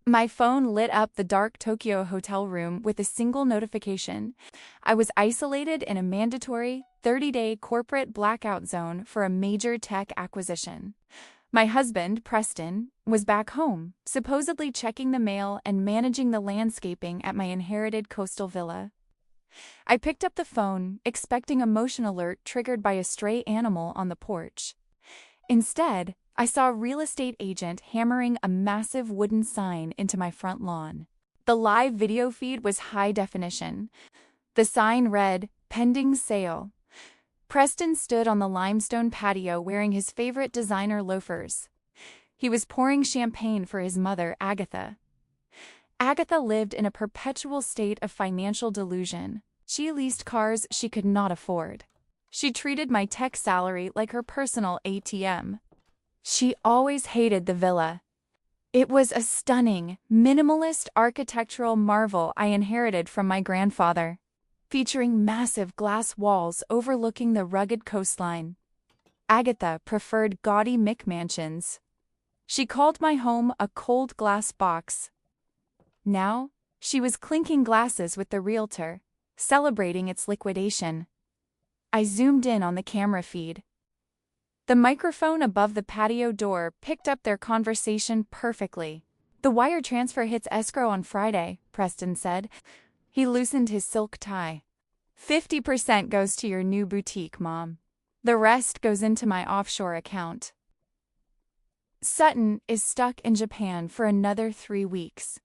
My phone lit up the dark Tokyo hotel room with a single notification. I was isolated in a mandatory 30-day corporate blackout zone for a major tech acquisition. My husband, Preston, was back home, supposedly checking the mail and managing the landscaping at my inherited coastal villa. I picked up the phone, expecting a motion alert triggered by a stray animal on the porch. Instead, I saw a real estate agent hammering a massive wooden sign into my front lawn. The live video feed was high definition. The sign read, "Pending sale." Preston stood on the limestone patio wearing his favorite designer loafers. He was pouring champagne for his mother, Agatha. Agatha lived in a perpetual state of financial delusion. She leased cars she could not afford. She treated my tech salary like her personal ATM. She always hated the villa. It was a stunning, minimalist architectural marvel I inherited from my grandfather, featuring massive glass walls overlooking the rugged coastline. Agatha preferred gaudy McMansions. She called my home a cold glass box. Now, she was clinking glasses with the realtor, celebrating its liquidation. I zoomed in on the camera feed. The microphone above the patio door picked up their conversation perfectly. "The wire transfer hits escrow on Friday," Preston said. He loosened his silk tie. 50% goes to your new boutique, Mom. The rest goes into my offshore account. Sutton is stuck in Japan for another 3 weeks.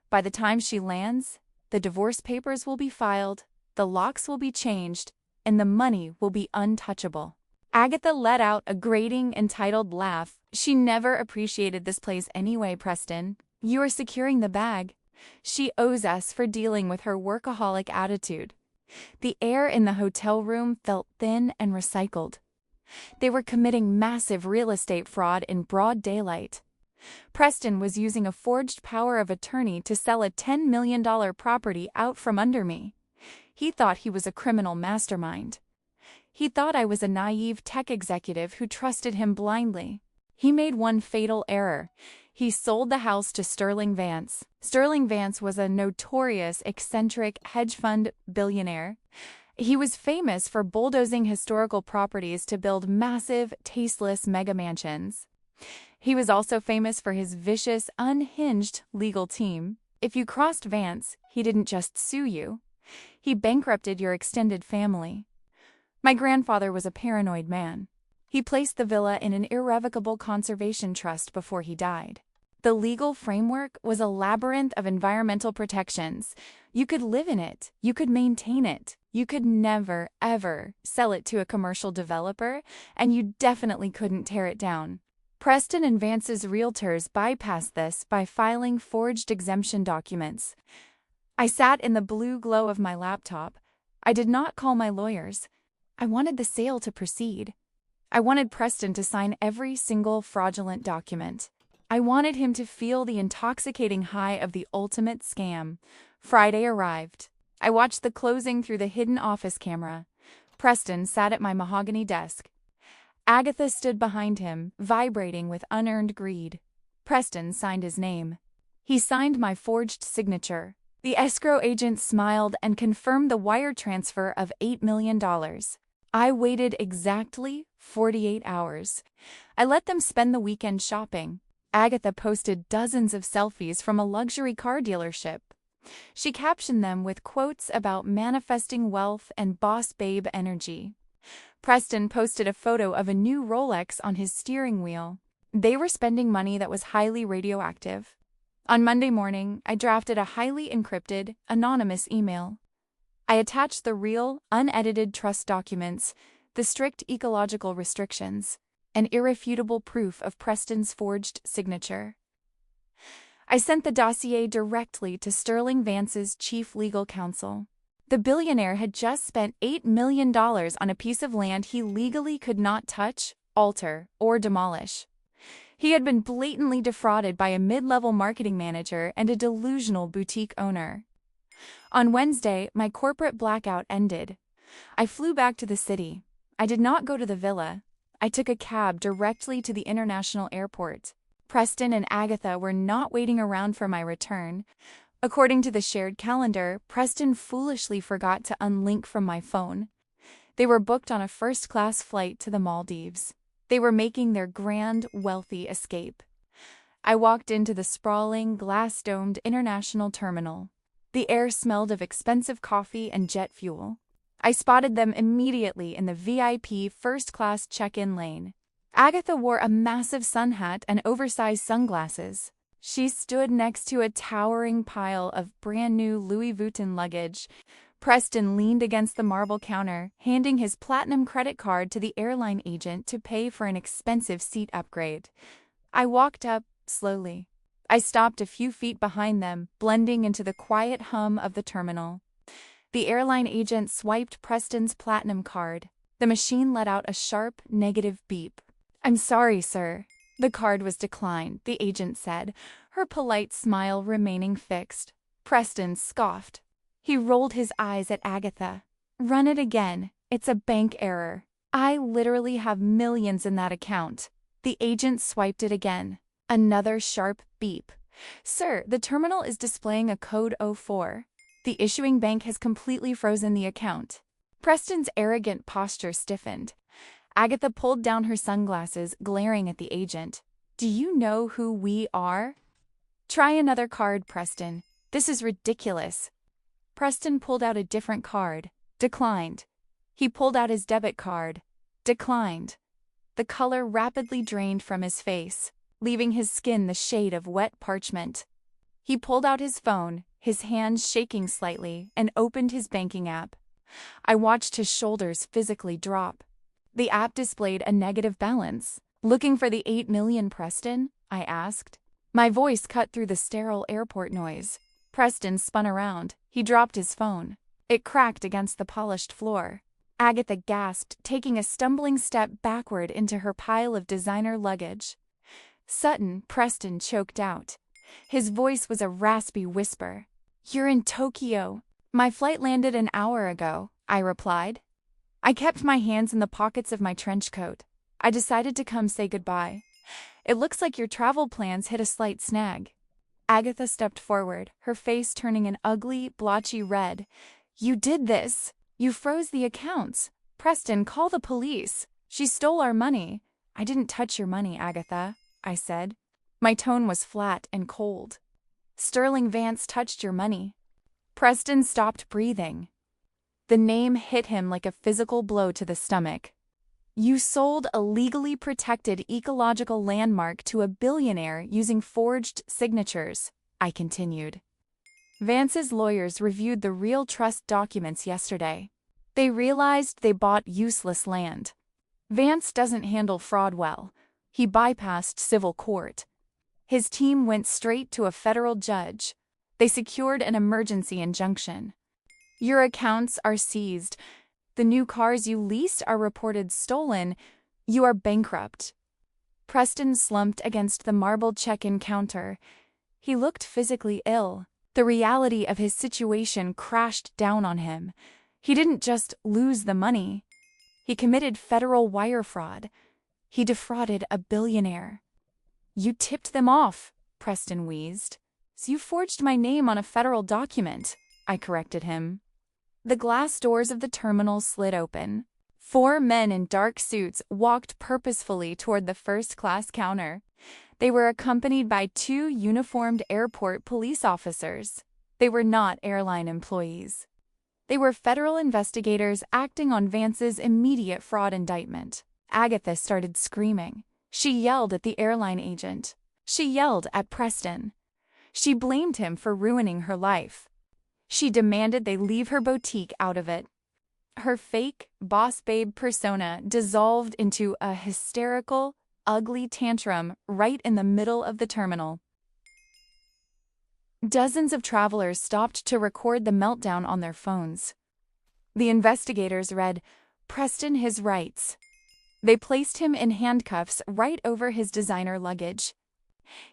By the time she lands, the divorce papers will be filed, the locks will be changed, and the money will be untouchable. Agatha let out a grating, entitled laugh. "She never appreciated this place anyway, Preston. You are securing the bag. She owes us for dealing with her workaholic attitude." The air in the hotel room felt thin and recycled. They were committing massive real estate fraud in broad daylight. Preston was using a forged power of attorney to sell a $10 million property out from under me. He thought he was a criminal mastermind. He thought I was a naive tech executive who trusted him blindly. He made one fatal error. He sold the house to Sterling Vance. Sterling Vance was a notorious, eccentric hedge fund billionaire. He was famous for bulldozing historical properties to build massive, tasteless mega mansions. He was also famous for his vicious, unhinged legal team. If you crossed Vance, he didn't just sue you. He bankrupted your extended family. My grandfather was a paranoid man. He placed the villa in an irrevocable conservation trust before he died. The legal framework was a labyrinth of environmental protections. You could live in it. You could maintain it. You could never, ever sell it to a commercial developer, and you definitely couldn't tear it down. Preston and Vance's realtors bypassed this by filing forged exemption documents. I sat in the blue glow of my laptop. I did not call my lawyers. I wanted the sale to proceed. I wanted Preston to sign every single fraudulent document. I wanted him to feel the intoxicating high of the ultimate scam. Friday arrived. I watched the closing through the hidden office camera. Preston sat at my mahogany desk. Agatha stood behind him, vibrating with unearned greed. Preston signed his name. He signed my forged signature. The escrow agent smiled and confirmed the wire transfer of $8 million. I waited exactly 48 hours. I let them spend the weekend shopping. Agatha posted dozens of selfies from a luxury car dealership. She captioned them with quotes about manifesting wealth and boss babe energy. Preston posted a photo of a new Rolex on his steering wheel. They were spending money that was highly radioactive. On Monday morning, I drafted a highly encrypted, anonymous email. I attached the real, unedited trust documents, the strict ecological restrictions, and irrefutable proof of Preston's forged signature. I sent the dossier directly to Sterling Vance's chief legal counsel. The billionaire had just spent $8 million on a piece of land he legally could not touch, alter, or demolish. He had been blatantly defrauded by a mid-level marketing manager and a delusional boutique owner. On Wednesday, my corporate blackout ended. I flew back to the city. I did not go to the villa. I took a cab directly to the international airport. Preston and Agatha were not waiting around for my return. According to the shared calendar, Preston foolishly forgot to unlink from my phone. They were booked on a first-class flight to the Maldives. They were making their grand, wealthy escape. I walked into the sprawling, glass-domed international terminal. The air smelled of expensive coffee and jet fuel. I spotted them immediately in the VIP first-class check-in lane. Agatha wore a massive sun hat and oversized sunglasses. She stood next to a towering pile of brand-new Louis Vuitton luggage. Preston leaned against the marble counter, handing his platinum credit card to the airline agent to pay for an expensive seat upgrade. I walked up slowly. I stopped a few feet behind them, blending into the quiet hum of the terminal. The airline agent swiped Preston's platinum card. The machine let out a sharp, negative beep. "I'm sorry, sir." The card was declined, the agent said, her polite smile remaining fixed. Preston scoffed. He rolled his eyes at Agatha. "Run it again. It's a bank error. I literally have millions in that account." The agent swiped it again. Another sharp beep. "Sir, the terminal is displaying a code 04. The issuing bank has completely frozen the account." Preston's arrogant posture stiffened. Agatha pulled down her sunglasses, glaring at the agent. "Do you know who we are?" "Try another card, Preston. This is ridiculous." Preston pulled out a different card. Declined. He pulled out his debit card. Declined. The color rapidly drained from his face, leaving his skin the shade of wet parchment. He pulled out his phone, his hands shaking slightly, and opened his banking app. I watched his shoulders physically drop. The app displayed a negative balance. "Looking for the 8 million, Preston?" I asked. My voice cut through the sterile airport noise. Preston spun around. He dropped his phone. It cracked against the polished floor. Agatha gasped, taking a stumbling step backward into her pile of designer luggage. Sudden, Preston choked out. His voice was a raspy whisper. "You're in Tokyo." "My flight landed an hour ago," I replied. I kept my hands in the pockets of my trench coat. I decided to come say goodbye. "It looks like your travel plans hit a slight snag." Agatha stepped forward, her face turning an ugly, blotchy red. "You did this. You froze the accounts. Preston, call the police. She stole our money." "I didn't touch your money, Agatha," I said. My tone was flat and cold. "Sterling Vance touched your money." Preston stopped breathing. The name hit him like a physical blow to the stomach. "You sold a legally protected ecological landmark to a billionaire using forged signatures," I continued. "Vance's lawyers reviewed the real trust documents yesterday. They realized they bought useless land. Vance doesn't handle fraud well. He bypassed civil court. His team went straight to a federal judge. They secured an emergency injunction. Your accounts are seized. The new cars you leased are reported stolen. You are bankrupt." Preston slumped against the marble check-in counter. He looked physically ill. The reality of his situation crashed down on him. He didn't just lose the money. He committed federal wire fraud. He defrauded a billionaire. "You tipped them off," Preston wheezed. "So you forged my name on a federal document," I corrected him. The glass doors of the terminal slid open. 4 men in dark suits walked purposefully toward the first-class counter. They were accompanied by 2 uniformed airport police officers. They were not airline employees. They were federal investigators acting on Vance's immediate fraud indictment. Agatha started screaming. She yelled at the airline agent. She yelled at Preston. She blamed him for ruining her life. She demanded they leave her boutique out of it. Her fake, boss babe persona dissolved into a hysterical, ugly tantrum right in the middle of the terminal. Dozens of travelers stopped to record the meltdown on their phones. The investigators read, "Preston his rights." They placed him in handcuffs right over his designer luggage.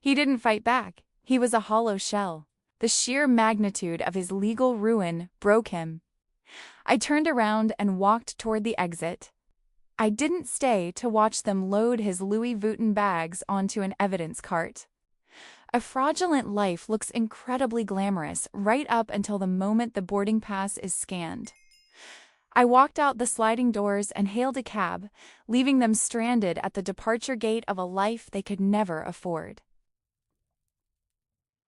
He didn't fight back. He was a hollow shell. The sheer magnitude of his legal ruin broke him. I turned around and walked toward the exit. I didn't stay to watch them load his Louis Vuitton bags onto an evidence cart. A fraudulent life looks incredibly glamorous right up until the moment the boarding pass is scanned. I walked out the sliding doors and hailed a cab, leaving them stranded at the departure gate of a life they could never afford.